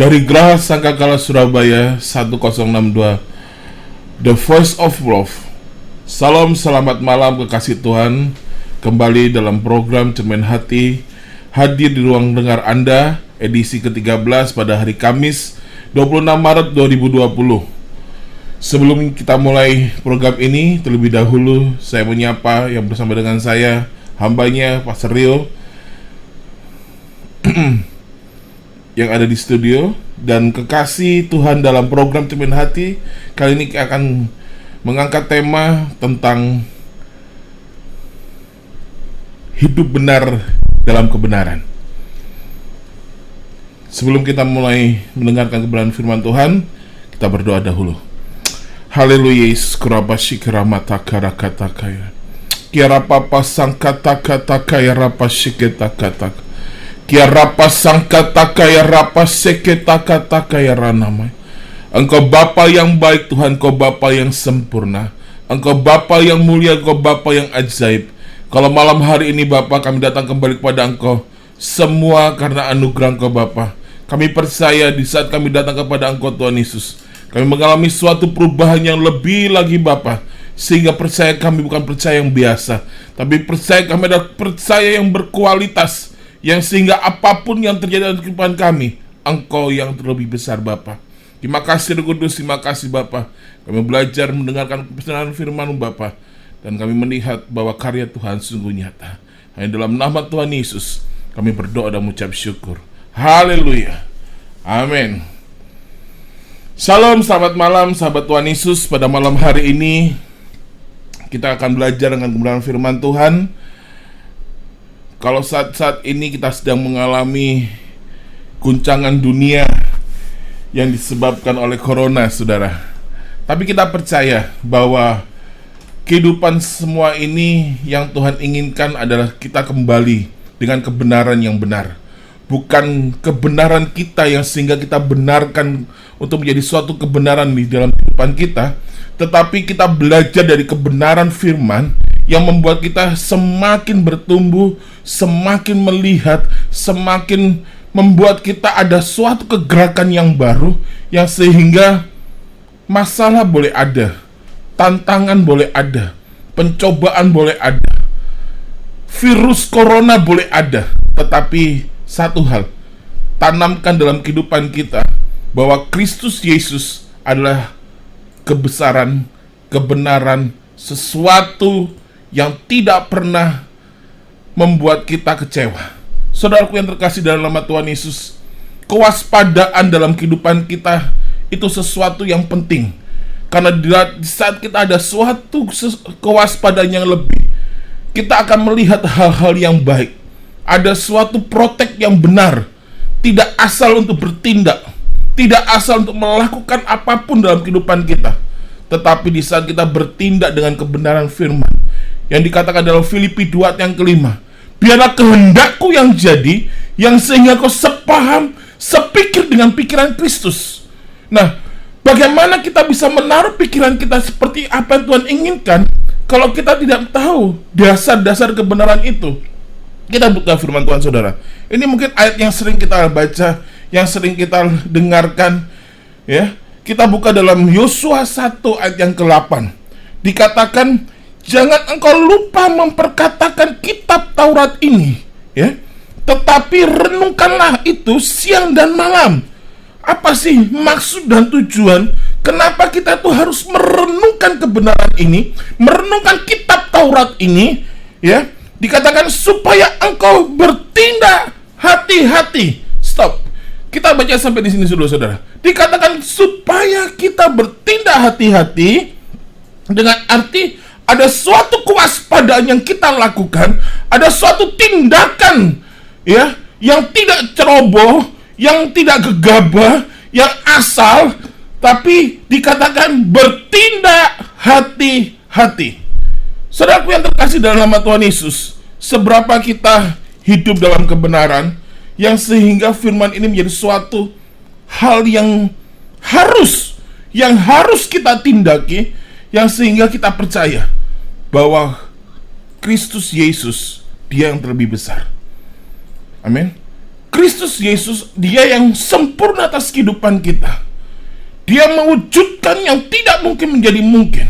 Dari Geraha Sangkakala Surabaya 1062, The Voice of Love. Salam, selamat malam kekasih Tuhan. Kembali dalam program Cermin Hati, hadir di ruang dengar Anda, edisi ke-13 pada hari Kamis 26 Maret 2020. Sebelum kita mulai program ini, terlebih dahulu saya menyapa yang bersama dengan saya, hambanya Pastor Rio yang ada di studio, dan kekasih Tuhan dalam program Cermin Hati. Kali ini akan mengangkat tema tentang hidup benar dalam kebenaran. Sebelum kita mulai mendengarkan kebenaran firman Tuhan, kita berdoa dahulu. Haleluya, Yesus kurabashi keramata karakata kaya. Kiara papa sangkata kata kaya rapashi kita kata. Kiara papa sangkata kaya rapashi kita kata kaya ranamai. Engkau Bapa yang baik Tuhan, Engkau Bapa yang sempurna, Engkau Bapa yang mulia, Engkau Bapa yang ajaib. Kalau malam hari ini Bapa, kami datang kembali kepada Engkau, semua karena anugerah Engkau Bapa. Kami percaya di saat kami datang kepada Engkau Tuhan Yesus, kami mengalami suatu perubahan yang lebih lagi Bapa. Sehingga percaya kami bukan percaya yang biasa, tapi percaya kami adalah percaya yang berkualitas, yang sehingga apapun yang terjadi dalam kehidupan kami, Engkau yang terlebih besar Bapa. Terima kasih Roh Kudus, terima kasih Bapa. Kami belajar mendengarkan kebenaran firman-Mu Bapa, dan kami melihat bahwa karya Tuhan sungguh nyata. Hanya dalam nama Tuhan Yesus kami berdoa dan mengucap syukur. Haleluya, amin. Shalom, selamat malam sahabat Tuhan Yesus. Pada malam hari ini kita akan belajar dengan kebenaran firman Tuhan. Kalau saat-saat ini kita sedang mengalami guncangan dunia yang disebabkan oleh corona, saudara. Tapi kita percaya bahwa kehidupan semua ini yang Tuhan inginkan adalah kita kembali dengan kebenaran yang benar. Bukan kebenaran kita yang sehingga kita benarkan untuk menjadi suatu kebenaran di dalam kehidupan kita, tetapi kita belajar dari kebenaran firman yang membuat kita semakin bertumbuh, semakin melihat, semakin membuat kita ada suatu kegerakan yang baru, yang sehingga masalah boleh ada, tantangan boleh ada, pencobaan boleh ada, virus corona boleh ada, tetapi satu hal, tanamkan dalam kehidupan kita bahwa Kristus Yesus adalah kebesaran, kebenaran, sesuatu yang tidak pernah membuat kita kecewa. Saudaraku yang terkasih dalam nama Tuhan Yesus, kewaspadaan dalam kehidupan kita itu sesuatu yang penting. Karena di saat kita ada suatu kewaspadaan yang lebih, kita akan melihat hal-hal yang baik. Ada suatu protek yang benar, tidak asal untuk bertindak, tidak asal untuk melakukan apapun dalam kehidupan kita, tetapi di saat kita bertindak dengan kebenaran firman yang dikatakan dalam Filipi 2 ayat yang kelima, biarlah kehendakku yang jadi, yang sehingga kau sepaham, sepikir dengan pikiran Kristus. Nah, bagaimana kita bisa menaruh pikiran kita seperti apa yang Tuhan inginkan kalau kita tidak tahu dasar-dasar kebenaran itu? Kita buka firman Tuhan, saudara. Ini mungkin ayat yang sering kita baca, yang sering kita dengarkan, ya. Kita buka dalam Yosua 1 ayat yang ke-8. Dikatakan, jangan engkau lupa memperkatakan kitab Taurat ini, ya, tetapi renungkanlah itu siang dan malam. Apa sih maksud dan tujuan? Kenapa kita tuh harus merenungkan kebenaran ini, merenungkan kitab Taurat ini, ya? Dikatakan supaya engkau bertindak hati-hati. Stop. Kita baca sampai di sini dulu, saudara. Dikatakan supaya kita bertindak hati-hati, dengan arti ada suatu kewaspadaan yang kita lakukan, ada suatu tindakan, ya, yang tidak ceroboh, yang tidak gegabah, yang asal, tapi dikatakan bertindak hati-hati. Saudaraku yang terkasih dalam nama Tuhan Yesus, seberapa kita hidup dalam kebenaran, yang sehingga firman ini menjadi suatu hal yang harus kita tindaki, yang sehingga kita percaya bahwa Kristus Yesus, Dia yang terlebih besar. Amin. Kristus Yesus, dia yang sempurna atas kehidupan kita. Dia mewujudkan yang tidak mungkin menjadi mungkin,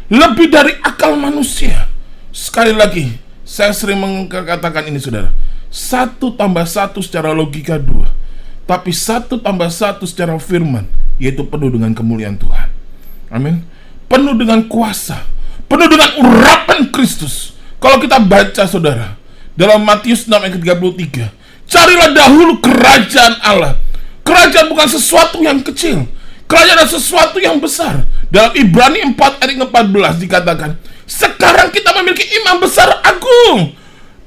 lebih dari akal manusia. Sekali lagi, saya sering mengatakan ini, saudara. 1 tambah 1 secara logika 2, tapi 1 tambah 1 secara firman, yaitu penuh dengan kemuliaan Tuhan. Amin. Penuh dengan kuasa, penuh dengan urapan Kristus. Kalau kita baca, saudara, dalam Matius 6 ayat 33, carilah dahulu kerajaan Allah. Kerajaan bukan sesuatu yang kecil, kerajaan adalah sesuatu yang besar. Dalam Ibrani 4 ayat 14 dikatakan, sekarang kita memiliki imam besar agung.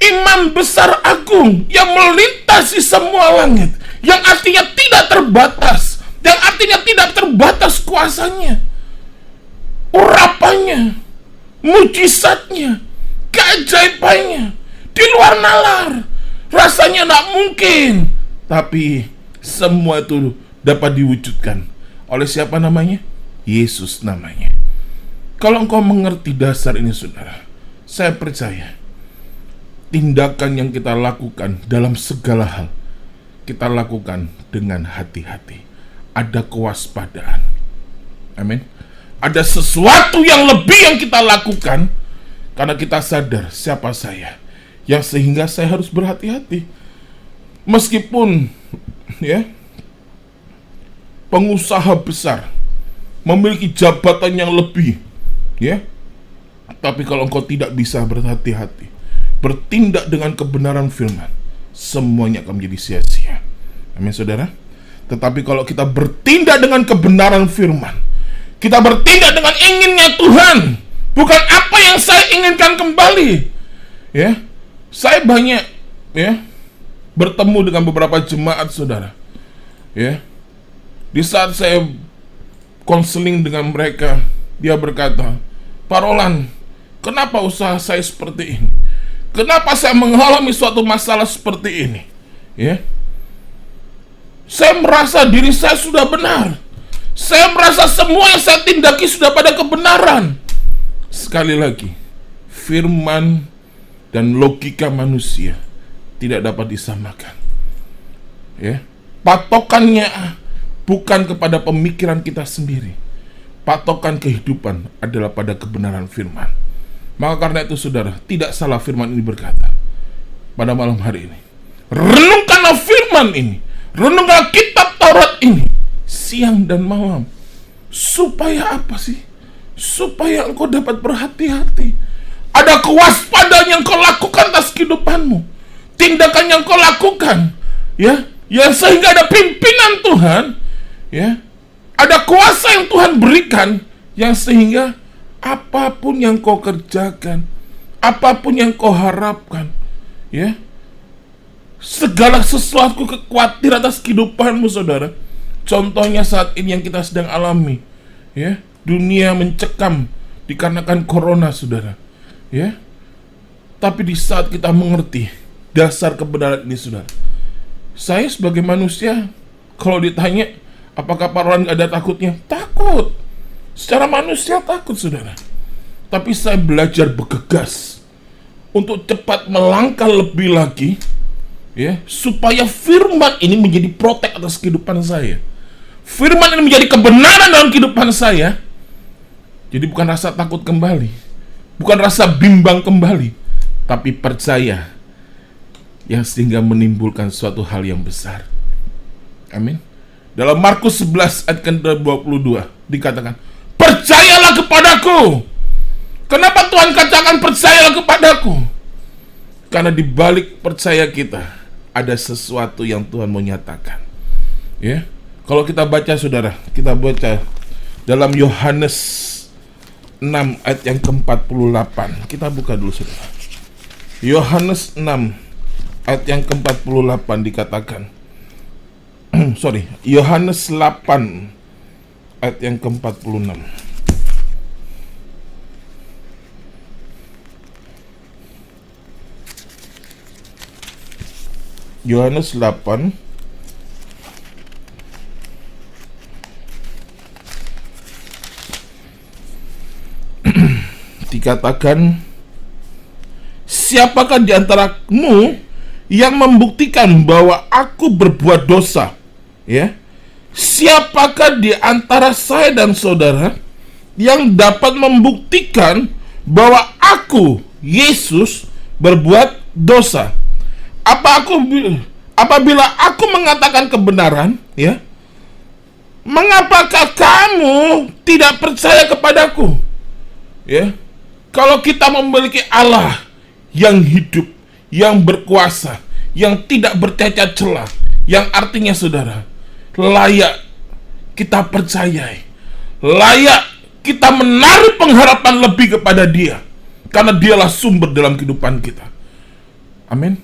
Imam besar agung yang melintasi semua langit, yang artinya tidak terbatas, yang artinya tidak terbatas kuasanya, urapannya, mujizatnya, keajaibannya, di luar nalar. Rasanya tidak mungkin, tapi semua itu dapat diwujudkan oleh siapa namanya? Yesus namanya. Kalau engkau mengerti dasar ini, saudara, saya percaya tindakan yang kita lakukan dalam segala hal, kita lakukan dengan hati-hati. Ada kewaspadaan. Amin. Ada sesuatu yang lebih yang kita lakukan karena kita sadar siapa saya, yang sehingga saya harus berhati-hati. Meskipun pengusaha besar memiliki jabatan yang lebih, tapi kalau engkau tidak bisa berhati-hati, bertindak dengan kebenaran firman, semuanya akan menjadi sia-sia. Amin, saudara. Tetapi kalau kita bertindak dengan kebenaran firman, kita bertindak dengan inginnya Tuhan, bukan apa yang saya inginkan kembali. Saya banyak bertemu dengan beberapa jemaat, saudara. Di saat saya konseling dengan mereka, dia berkata, Pak Roland, kenapa usaha saya seperti ini? Kenapa saya mengalami suatu masalah seperti ini? Saya merasa diri saya sudah benar. Saya merasa semua yang saya tindaki sudah pada kebenaran. Sekali lagi, firman dan logika manusia tidak dapat disamakan. Patokannya bukan kepada pemikiran kita sendiri. Patokan kehidupan adalah pada kebenaran firman. Maka karena itu, saudara, tidak salah firman ini berkata pada malam hari ini, renungkanlah firman ini, renungkanlah kitab Taurat ini siang dan malam. Supaya apa sih? Supaya engkau dapat berhati-hati. Ada kewaspadaan yang kau lakukan atas kehidupanmu, tindakan yang kau lakukan, yang sehingga ada pimpinan Tuhan, ada kuasa yang Tuhan berikan, yang sehingga apapun yang kau kerjakan, apapun yang kau harapkan, segala sesuatu kekhawatiran atas kehidupanmu, saudara. Contohnya saat ini yang kita sedang alami, dunia mencekam dikarenakan corona, saudara. Tapi di saat kita mengerti dasar kebenaran ini, saudara, saya sebagai manusia, kalau ditanya apakah Pak Roland ada takutnya? Takut. Secara manusia takut, saudara. Tapi saya belajar bergegas untuk cepat melangkah lebih lagi, supaya firman ini menjadi protek atas kehidupan saya. Firman ini menjadi kebenaran dalam kehidupan saya. Jadi bukan rasa takut kembali, bukan rasa bimbang kembali, tapi percaya, yang sehingga menimbulkan suatu hal yang besar. Amin. Dalam Markus 11 ayat ke-22 dikatakan, percayalah kepadaku. Kenapa Tuhan katakan percayalah kepadaku? Karena di balik percaya kita ada sesuatu yang Tuhan mau nyatakan. Kalau kita baca, saudara, kita baca dalam Yohanes 6 ayat yang ke-48. Kita buka dulu, saudara. Yohanes 6 ayat yang ke-48 dikatakan, Yohanes 8 ayat yang ke-46. Yohanes 8 dikatakan, siapakah di antaramu yang membuktikan bahwa aku berbuat dosa, ya. Siapakah di antara saya dan saudara yang dapat membuktikan bahwa aku, Yesus, berbuat dosa? Apabila aku mengatakan kebenaran, ya, mengapakah kamu tidak percaya kepadaku? Ya, kalau kita memiliki Allah yang hidup, yang berkuasa, yang tidak bercacat celah, yang artinya saudara, layak kita percayai, layak kita menaruh pengharapan lebih kepada Dia, karena Dialah sumber dalam kehidupan kita. Amin.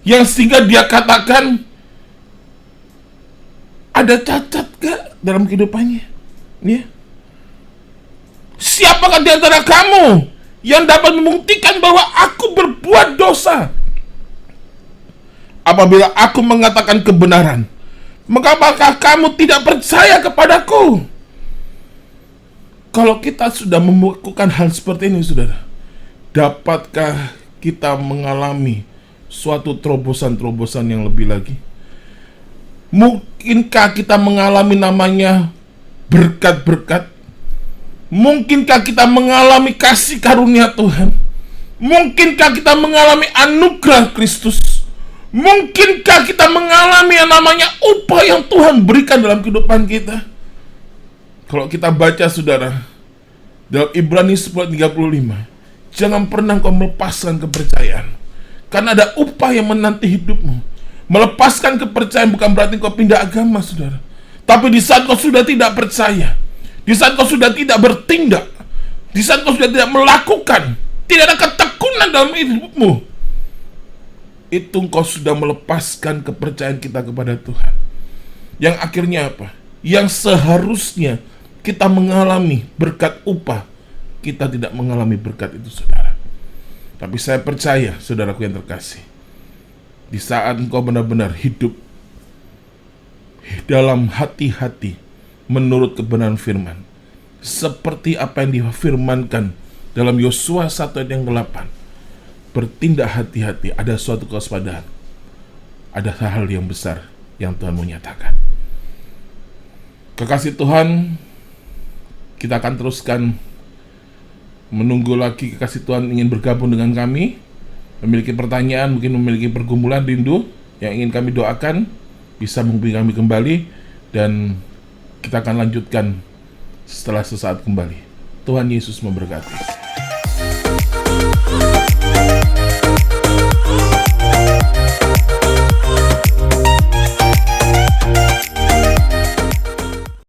Yang sehingga Dia katakan, ada cacat gak dalam kehidupannya? Ya. Siapakah di antara kamu yang dapat membuktikan bahwa aku berbuat dosa? Apabila aku mengatakan kebenaran, mengapakah kamu tidak percaya kepadaku? Kalau kita sudah melakukan hal seperti ini, saudara, dapatkah kita mengalami suatu terobosan-terobosan yang lebih lagi? Mungkinkah kita mengalami namanya berkat-berkat? Mungkinkah kita mengalami kasih karunia Tuhan? Mungkinkah kita mengalami anugerah Kristus? Mungkinkah kita mengalami yang namanya upah yang Tuhan berikan dalam kehidupan kita? Kalau kita baca, saudara, dalam Ibrani 10:35, jangan pernah kau melepaskan kepercayaan, karena ada upah yang menanti hidupmu. Melepaskan kepercayaan bukan berarti kau pindah agama, saudara. Tapi di saat kau sudah tidak percaya, di saat kau sudah tidak bertindak, di saat kau sudah tidak melakukan, tidak ada ketekunan dalam hidupmu, itu kau sudah melepaskan kepercayaan kita kepada Tuhan. Yang akhirnya apa? Yang seharusnya kita mengalami berkat upah, kita tidak mengalami berkat itu, saudara. Tapi saya percaya, saudaraku yang terkasih, di saat engkau benar-benar hidup dalam hati-hati menurut kebenaran firman, seperti apa yang difirmankan dalam Yosua 1 ayat yang 8, bertindak hati-hati, ada suatu kewaspadaan, ada hal yang besar yang Tuhan mau nyatakan. Kekasih Tuhan, kita akan teruskan menunggu lagi kekasih Tuhan ingin bergabung dengan kami, memiliki pertanyaan, mungkin memiliki pergumulan rindu yang ingin kami doakan, bisa menghubungi kami kembali, dan kita akan lanjutkan setelah sesaat kembali. Tuhan Yesus memberkati.